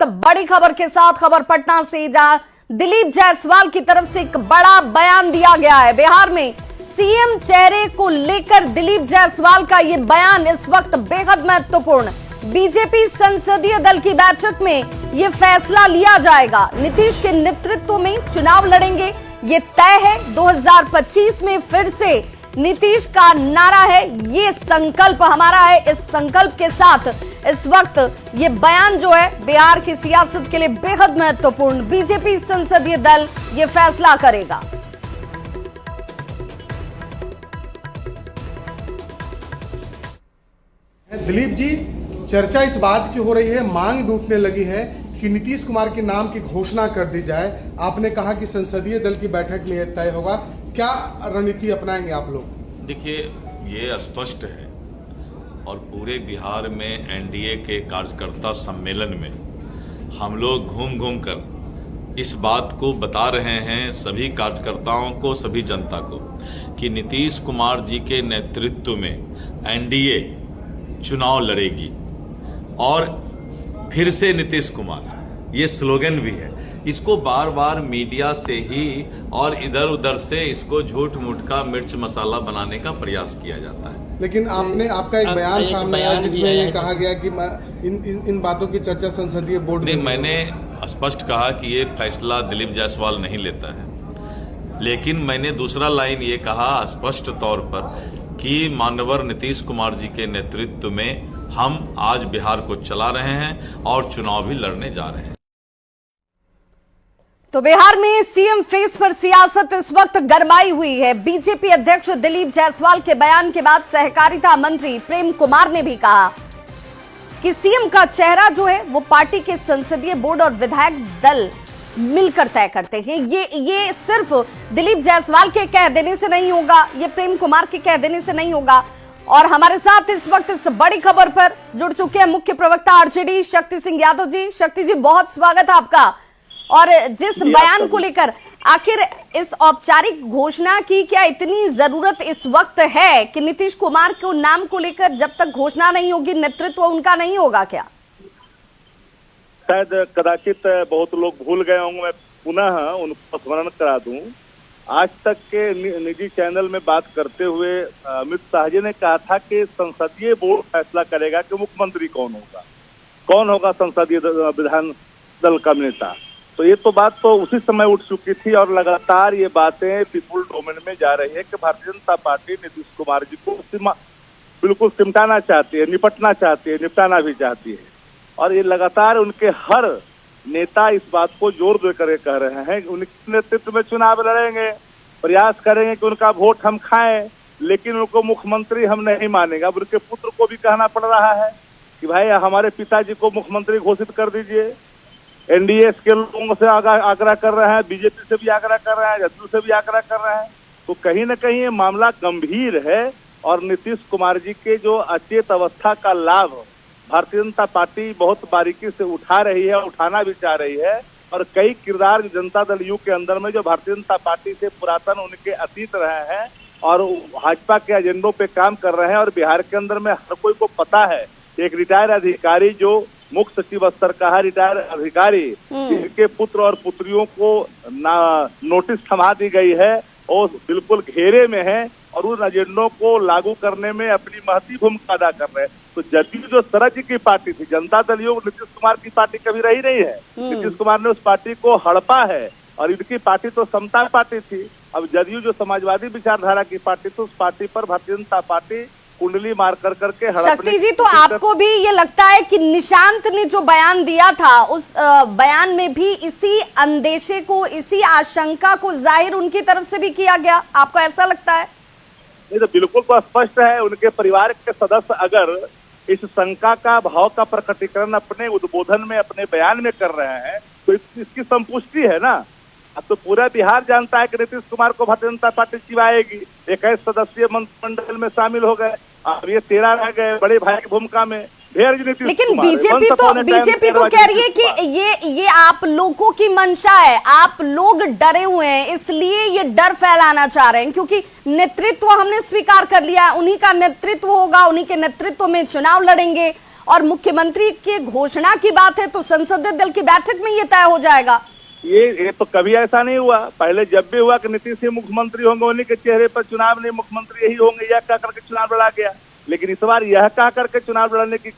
बड़ी खबर के साथ खबर पटना से, जहां दिलीप जायसवाल की तरफ से एक बड़ा बयान दिया गया है। बिहार में सीएम चेहरे को लेकर दिलीप जायसवाल का यह बयान इस वक्त बेहद महत्वपूर्ण। बीजेपी संसदीय दल की बैठक में यह फैसला लिया जाएगा। नीतीश के नेतृत्व में चुनाव लड़ेंगे, ये तय है। 2025 में फिर से नीतीश का नारा है, ये संकल्प हमारा है। इस संकल्प के साथ इस वक्त ये बयान जो है बिहार की सियासत के लिए बेहद महत्वपूर्ण। बीजेपी संसदीय दल ये फैसला करेगा। दिलीप जी, चर्चा इस बात की हो रही है, मांग भी उठने लगी है कि नीतीश कुमार के नाम की घोषणा कर दी जाए। आपने कहा कि संसदीय दल की बैठक में यह तय होगा, क्या रणनीति अपनाएंगे आप लोग? देखिए, ये स्पष्ट है और पूरे बिहार में एनडीए के कार्यकर्ता सम्मेलन में हम लोग घूम घूम कर इस बात को बता रहे हैं सभी कार्यकर्ताओं को, सभी जनता को, कि नीतीश कुमार जी के नेतृत्व में एनडीए चुनाव लड़ेगी और फिर से नीतीश कुमार, ये स्लोगन भी है। इसको बार बार मीडिया से ही और इधर उधर से इसको झूठ मूठ का मिर्च मसाला बनाने का प्रयास किया जाता है। लेकिन आपका एक बयान सामने आया जिसमें ये कहा गया कि इन बातों की चर्चा संसदीय बोर्ड में। मैंने स्पष्ट कहा कि ये फैसला दिलीप जायसवाल नहीं लेता है, लेकिन मैंने दूसरा लाइन ये कहा स्पष्ट तौर पर कि माननीय नीतीश कुमार जी के नेतृत्व में हम आज बिहार को चला रहे हैं और चुनाव भी लड़ने जा रहे हैं। तो बिहार में सीएम फेस पर सियासत इस वक्त गरमाई हुई है। बीजेपी अध्यक्ष दिलीप जायसवाल के बयान के बाद सहकारिता मंत्री प्रेम कुमार ने भी कहा कि सीएम का चेहरा जो है वो पार्टी के संसदीय बोर्ड और विधायक दल मिलकर तय करते हैं। ये सिर्फ दिलीप जायसवाल के कह देने से नहीं होगा, ये प्रेम कुमार के कह देने से नहीं होगा। और हमारे साथ इस वक्त इस बड़ी खबर पर जुड़ चुके हैं मुख्य प्रवक्ता आरजेडी शक्ति सिंह यादव जी। शक्ति जी, बहुत स्वागत है आपका। और जिस बयान को लेकर आखिर इस औपचारिक घोषणा की क्या इतनी जरूरत इस वक्त है कि नीतीश कुमार के नाम को लेकर जब तक घोषणा नहीं होगी नेतृत्व उनका नहीं होगा क्या? शायद कदाचित बहुत लोग भूल गए होंगे, मैं पुनः उनको स्मरण करा दूं। आज तक के निजी चैनल में बात करते हुए अमित शाह जी ने कहा था कि संसदीय बोर्ड फैसला करेगा कि मुख्यमंत्री कौन होगा संसदीय विधान दल का नेता। तो ये तो बात तो उसी समय उठ चुकी थी और लगातार ये बातें पीपुल डोमेन में जा रही है कि भारतीय जनता पार्टी नीतीश कुमार जी को बिल्कुल सिमटाना चाहती है, निपटना चाहती है, निपटाना भी चाहती है। और ये लगातार उनके हर नेता इस बात को जोर देकर कह रहे हैं कि उनके नेतृत्व में चुनाव लड़ेंगे, प्रयास करेंगे कि उनका वोट हम खाएं, लेकिन उनको मुख्यमंत्री हम नहीं मानेंगे। अब उनके पुत्र को भी कहना पड़ रहा है कि भाई हमारे पिताजी को मुख्यमंत्री घोषित कर दीजिए। एनडीए के लोगों से आग्रह कर रहे हैं, बीजेपी से भी आग्रह कर रहे हैं, जदयू से भी आग्रह कर रहे हैं। तो कहीं न कहीं ये मामला गंभीर है और नीतीश कुमार जी के जो अचेत अवस्था का लाभ भारतीय जनता पार्टी बहुत बारीकी से उठा रही है, उठाना भी चाह रही है। और कई किरदार जनता दल यू के अंदर में जो भारतीय जनता पार्टी से पुरातन उनके अतीत रहे हैं और भाजपा के एजेंडों पे काम कर रहे हैं। और बिहार के अंदर में हर कोई को पता है, एक रिटायर अधिकारी जो मुख्य सचिव स्तर का है, रिटायर अधिकारी, जिनके पुत्र और पुत्रियों को नोटिस थमा दी गई है और बिल्कुल घेरे में है और उन एजेंडों को लागू करने में अपनी महती भूमिका अदा कर रहे हैं। तो जदयू जो शरद जी की पार्टी थी, जनता दल योग नीतीश कुमार की पार्टी कभी रही नहीं है। नीतीश कुमार ने उस पार्टी को हड़पा है और इनकी पार्टी तो समता पार्टी थी। अब जदयू जो समाजवादी विचारधारा की पार्टी थी, उस पार्टी पर भारतीय जनता पार्टी कुंडली मार करके शक्ति जी, तो आपको भी ये लगता है कि निशांत ने जो बयान दिया था उस बयान में भी इसी अंदेशे को, इसी आशंका को जाहिर उनकी तरफ से भी किया गया? आपको ऐसा लगता है? नहीं, तो बिल्कुल तो स्पष्ट है। उनके परिवार के सदस्य अगर इस शंका का भाव का प्रकटीकरण अपने उद्बोधन में, अपने बयान में कर रहे हैं तो इसकी संपुष्टि है ना। अब तो पूरा बिहार जानता है कि नीतीश कुमार को भारतीय जनता पार्टी चिवाएगी। 21 सदस्यीय मंत्रिमंडल में शामिल हो गए, अब ये 13 रह गए बड़े भाई की भूमिका में। लेकिन बीजेपी तो कह रही है कि ये आप लोगों की मंशा है, आप लोग डरे हुए हैं इसलिए ये डर फैलाना चाह रहे हैं, क्योंकि नेतृत्व हमने स्वीकार कर लिया है, उन्हीं का नेतृत्व होगा, उन्हीं के नेतृत्व में चुनाव लड़ेंगे और मुख्यमंत्री की घोषणा की बात है तो संसदीय दल की बैठक में ये तय हो जाएगा। ये तो कभी ऐसा नहीं हुआ। पहले जब भी हुआ कि नीतीश ही मुख्यमंत्री होंगे, उन्हीं के चेहरे पर चुनाव नहीं, मुख्यमंत्री यही होंगे, यह कह करके चुनाव लड़ा गया। लेकिन इस बार यह कह करके चुनाव लड़ने की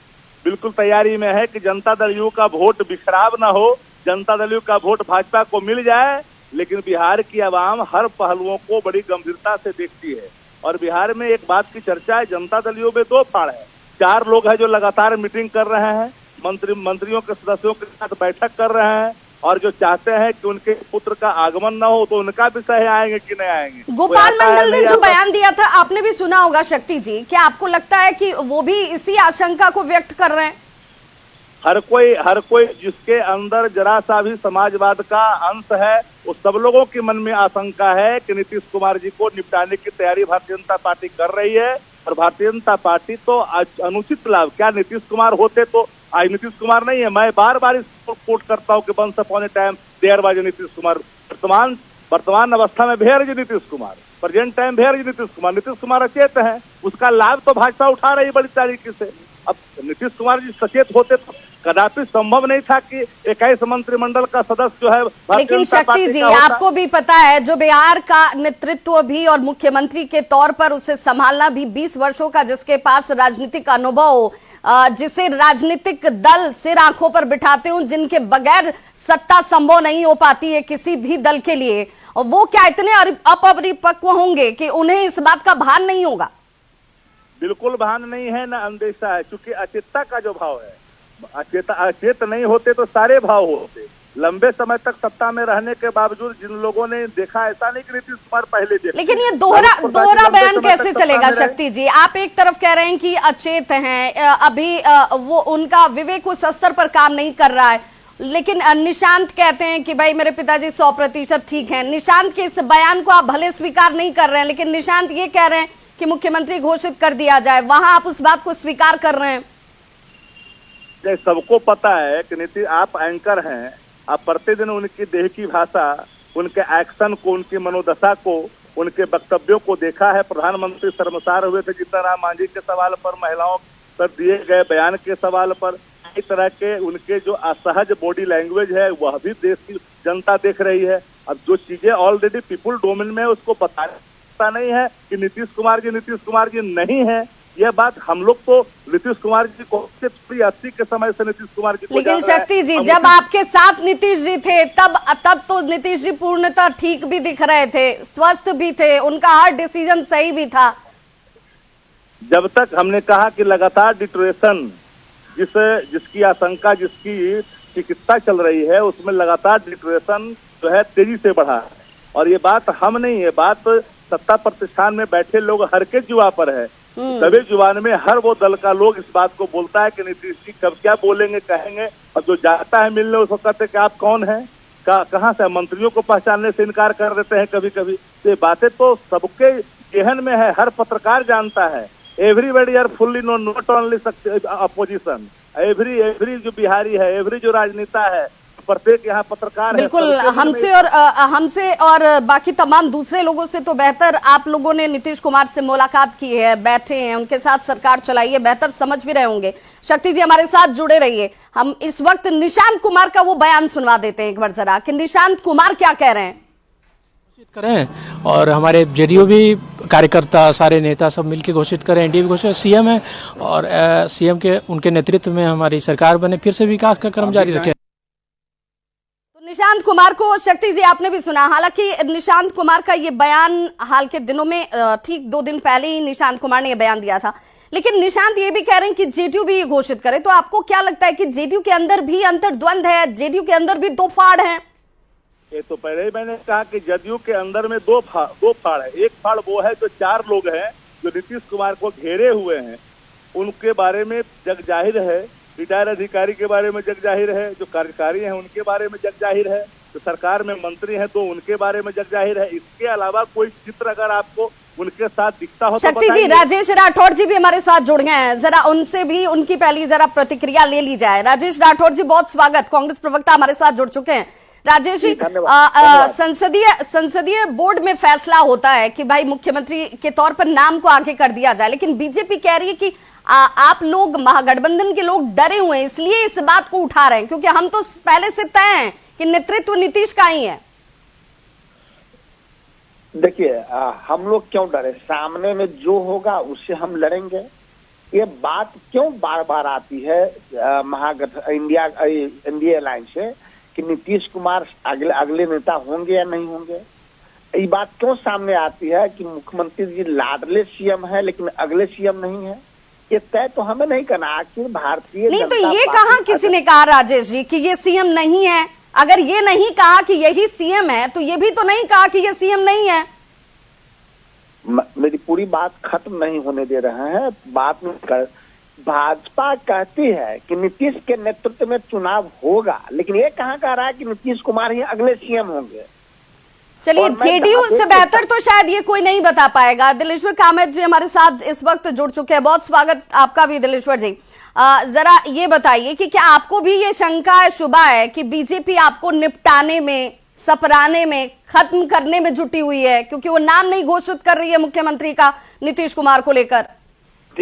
बिल्कुल तैयारी में है कि जनता दल यू का वोट बिखराव न हो, जनता दल यू का वोट भाजपा को मिल जाए। लेकिन बिहार की आवाम हर पहलुओं को बड़ी गंभीरता से देखती है और बिहार में एक बात की चर्चा है, जनता दल यू में दो फाड़ है। 4 लोग हैं जो लगातार मीटिंग कर रहे हैं, मंत्रियों के सदस्यों के साथ बैठक कर रहे हैं और जो चाहते हैं कि उनके पुत्र का आगमन न हो तो उनका विषय आएंगे कि नहीं आएंगे। गोपाल मंडल ने जो बयान दिया था आपने भी सुना होगा शक्ति जी, क्या आपको लगता है कि वो भी इसी आशंका को व्यक्त कर रहे हैं? हर कोई जिसके अंदर जरा सा भी समाजवाद का अंश है, वो सब लोगों के मन में आशंका है कि नीतीश कुमार जी को निपटाने की तैयारी भारतीय जनता पार्टी कर रही है। और भारतीय जनता पार्टी तो अनुचित लाभ, क्या नीतीश कुमार होते तो आज नीतीश कुमार नहीं है। मैं बार बार इसको कोट करता हूँ कि once upon a time there was Nitish Kumar. वर्तमान अवस्था में भेयर जी नीतीश कुमार, प्रेजेंट टाइम भेयर जी नीतीश कुमार। नीतीश कुमार अचेत है, उसका लाभ तो भाजपा उठा रही बड़ी तरीके से। अब नीतीश कुमार जी सचेत होते तो कदापि संभव नहीं था कि 21 मंत्रिमंडल का सदस्य जो है। लेकिन शक्ति जी आपको भी पता है, जो बिहार का नेतृत्व भी और मुख्यमंत्री के तौर पर उसे संभालना भी 20 वर्षों का, जिसके पास राजनीतिक अनुभव हो, जिसे राजनीतिक दल सिर आंखों पर बिठाते हो, जिनके बगैर सत्ता संभव नहीं हो पाती है किसी भी दल के लिए, और वो क्या इतने अपरिपक्व होंगे कि उन्हें इस बात का भान नहीं होगा? बिल्कुल भान नहीं है, ना अंदेशा है, क्योंकि अचेतता का जो भाव है, अचेत नहीं होते तो सारे भाव होते। लंबे समय तक सत्ता में रहने के बावजूद जिन लोगों ने देखा, ऐसा नहीं कि नीतीश कुमार पहले देखा। लेकिन ये दोहरा बयान कैसे चलेगा शक्ति जी? आप एक तरफ कह रहे हैं कि अचेत हैं, अभी वो उनका विवेक उस स्तर पर काम नहीं कर रहा है, लेकिन निशांत कहते हैं कि भाई मेरे पिताजी 100% ठीक हैं। निशांत के इस बयान को आप भले स्वीकार नहीं कर रहे हैं, लेकिन निशांत ये कह रहे हैं कि मुख्यमंत्री घोषित कर दिया जाए, वहां आप उस बात को स्वीकार कर रहे हैं। सबको पता है कि नीतीश, आप एंकर हैं, आप प्रतिदिन उनकी देह की भाषा, उनके एक्शन को, उनकी मनोदशा को, उनके वक्तव्यों को देखा है। प्रधानमंत्री शर्मसार हुए थे जीतन राम मांझी के सवाल पर, महिलाओं पर दिए गए बयान के सवाल पर। कई तरह के उनके जो असहज बॉडी लैंग्वेज है वह भी देश की जनता देख रही है। अब जो चीजें ऑलरेडी पीपुल डोमेन में है उसको बताना नहीं है कि नीतीश कुमार जी नहीं है। यह बात हम लोग तो नीतीश कुमार जी को 80 के समय से नीतीश कुमार जी को, लेकिन शक्ति जी जब आपके साथ नीतीश जी थे तब तो नीतीश जी पूर्णतः ठीक भी दिख रहे थे, स्वस्थ भी थे, उनका हर डिसीजन सही भी था। जब तक हमने कहा कि लगातार डिटोरेशन, जिसकी आशंका, जिसकी चिकित्सा चल रही है, उसमें लगातार डिटोरेशन जो है तेजी से बढ़ा है। और ये बात हम नहीं है, बात सत्ता प्रतिष्ठान में बैठे लोग हर के जुआ पर है। सभी जुबान में हर वो दल का लोग इस बात को बोलता है कि नीतीश जी कब क्या बोलेंगे, कहेंगे। और जो जाता है मिलने उसको कहते हैं कि आप कौन हैं, कहाँ से? मंत्रियों को पहचानने से इनकार कर देते हैं कभी कभी। तो ये बातें तो सबके जेहन में है, हर पत्रकार जानता है। Everybody are fully know, not only opposition, every जो बिहारी है, एवरी जो राजनेता है, प्रत्येक यहाँ पत्रकार बिल्कुल हमसे और बाकी तमाम दूसरे लोगों से तो बेहतर आप लोगों ने नीतीश कुमार से मुलाकात की है, बैठे हैं, उनके साथ सरकार चलाई है, बेहतर समझ भी रहे होंगे। शक्ति जी हमारे साथ जुड़े रहिए। हम इस वक्त निशांत कुमार का वो बयान सुनवा देते हैं एक बार जरा, कि निशांत कुमार क्या कह रहे हैं। करें और हमारे जेडीयू भी कार्यकर्ता, सारे नेता सब मिलकर घोषित करें, एनडीए भी घोषित, सीएम है और सीएम के उनके नेतृत्व में हमारी सरकार बने, फिर से विकास का क्रम जारी रखें। निशांत कुमार को शक्ति जी आपने भी सुना। हालांकि निशांत कुमार का ये बयान हाल के दिनों में, ठीक 2 दिन पहले ही निशांत कुमार ने ये बयान दिया था, लेकिन निशांत ये भी कह रहे हैं कि जेडीयू भी ये घोषित करे। तो आपको क्या लगता है कि जेडीयू के अंदर भी अंतर्द्वंद है, जेडीयू के अंदर भी 2 फाड़ हैं? ये तो पहले ही मैंने कहा कि जदयू के अंदर में दो फाड़ है। एक फाड़ वो है जो 4 लोग हैं जो नीतीश कुमार को घेरे हुए हैं, उनके बारे में जग जाहिर है। रिटायर अधिकारी के बारे में जग जाहिर है, जो कार्यकारी हैं उनके बारे में जग जाहिर है, जो सरकार में मंत्री हैं तो उनके बारे में जग जाहिर है। इसके अलावा कोई चित्र अगर आपको उनके साथ दिखता हो तो शक्ति जी, राजेश राठौड़ जी भी हमारे साथ जुड़ गए हैं, जरा उनसे भी उनकी पहली जरा प्रतिक्रिया ले ली जाए। राजेश राठौड़ जी बहुत स्वागत, कांग्रेस प्रवक्ता हमारे साथ जुड़ चुके हैं। राजेश जी, संसदीय बोर्ड में फैसला होता है कि भाई मुख्यमंत्री के तौर पर नाम को आगे कर दिया जाए, लेकिन बीजेपी कह रही है कि आप लोग महागठबंधन के लोग डरे हुए हैं, इसलिए इस बात को उठा रहे हैं, क्योंकि हम तो पहले से तय हैं कि नेतृत्व नीतीश का ही है। देखिए, हम लोग क्यों डरे? सामने में जो होगा उससे हम लड़ेंगे। ये बात क्यों बार बार आती है एनडीए अलायंस से कि नीतीश कुमार अगले नेता होंगे या नहीं होंगे? ये बात क्यों सामने आती है कि मुख्यमंत्री जी लाडले सीएम है लेकिन अगले सीएम नहीं है? ये तय तो हमें नहीं करना। आखिर भारतीय नहीं, तो ये कहाँ किसी ने कहा राजेश जी कि ये सीएम नहीं है? अगर ये नहीं कहा कि यही सीएम है तो ये भी तो नहीं कहा कि ये सीएम नहीं है। मेरी पूरी बात खत्म नहीं होने दे रहे हैं। बात में भाजपा कहती है कि नीतीश के नेतृत्व में चुनाव होगा, लेकिन ये कहाँ कह रहा है कि नीतीश कुमार ही अगले सीएम होंगे? चलिए, जेडीयू से बेहतर तो शायद ये कोई नहीं बता पाएगा। दिलेश्वर कामत जी हमारे साथ इस वक्त जुड़ चुके हैं। बहुत स्वागत आपका भी दिलेश्वर जी। जरा ये बताइए कि क्या आपको भी ये शंका है, शुबा है कि बीजेपी आपको निपटाने में, सपराने में, खत्म करने में जुटी हुई है, क्योंकि वो नाम नहीं घोषित कर रही है मुख्यमंत्री का नीतीश कुमार को लेकर?